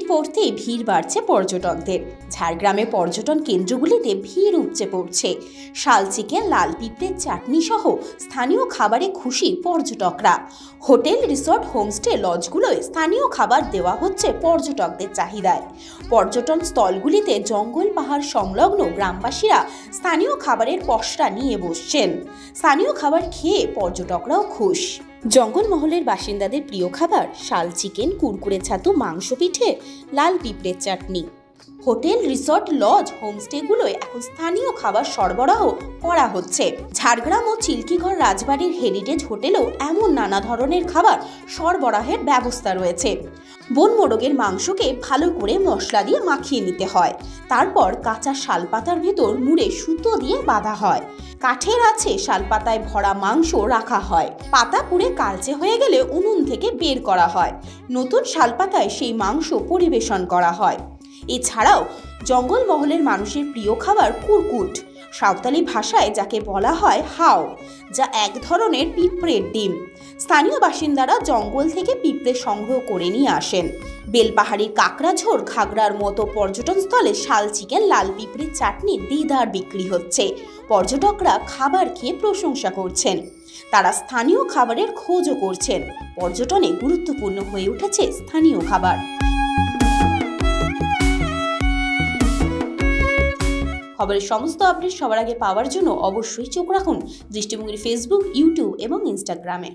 পড়তেই ভিড় বাড়ছে পর্যটকদের। ঝাড়গ্রামে পর্যটন কেন্দ্রগুলিতে ভিড় উপচে পড়ছে। শাল চিকেন, লাল পিঁপড়ের চাটনি সহ স্থানীয় খাবারে খুশি পর্যটকরা। হোটেল, রিসর্ট, হোমস্টে, লজগুলোয় স্থানীয় খাবার দেওয়া হচ্ছে পর্যটকদের চাহিদায়। পর্যটন স্থলগুলিতে জঙ্গল পাহাড় সংলগ্ন গ্রামবাসীরা স্থানীয় খাবারের পসরা নিয়ে বসছেন। স্থানীয় খাবার খেয়ে পর্যটকরাও খুশ। জঙ্গলমহলের বাসিন্দাদের প্রিয় খাবার শাল চিকেন, কুরকুরে ছাতু, মাংস পিঠে, লাল পিঁপড়ের চাটনি। হোটেল, রিসর্ট, লজ, হোমস্টেগুলোয় এখন স্থানীয় খাবার সরবরাহ করা হচ্ছে। ঝাড়গ্রাম ও চিল্কিগড় রাজবাড়ির হেরিটেজ হোটেলেও এমন নানা ধরনের খাবার সরবরাহের ব্যবস্থা রয়েছে। বন মোরগের মাংসকে ভালো করে মশলা দিয়ে মাখিয়ে নিতে হয়, তারপর কাঁচা শালপাতার ভেতর মুড়ে সুতো দিয়ে বাঁধা হয়। কাঠের আছে শালপাতায় ভরা মাংস রাখা হয়। পাতা পুড়ে কালচে হয়ে গেলে উনুন থেকে বের করা হয়। নতুন শালপাতায় সেই মাংস পরিবেশন করা হয়। এছাড়াও জঙ্গলমহলের মানুষের প্রিয় খাবার কুরকুট, সাঁওতালি ভাষায় যাকে বলা হয় হাও, যা এক ধরনের পিঁপড়ের ডিম। স্থানীয় বাসিন্দারা জঙ্গল থেকে পিঁপড়ে সংগ্রহ করে নিয়ে আসেন। বেলপাহাড়ির কাকড়াঝোড়, খাগড়ার মতো পর্যটন স্থলে শাল চিকেন, লাল পিঁপড়ের চাটনি দেদার বিক্রি হচ্ছে। পর্যটকরা খাবার খেয়ে প্রশংসা করছেন। তারা স্থানীয় খাবারের খোঁজও করছেন। পর্যটনে গুরুত্বপূর্ণ হয়ে উঠেছে স্থানীয় খাবার। খবরের সমস্ত আপডেট সবার আগে পাওয়ার জন্য অবশ্যই চোখ রাখুন দৃষ্টিভঙ্গির ফেসবুক, ইউটিউব এবং ইনস্টাগ্রামে।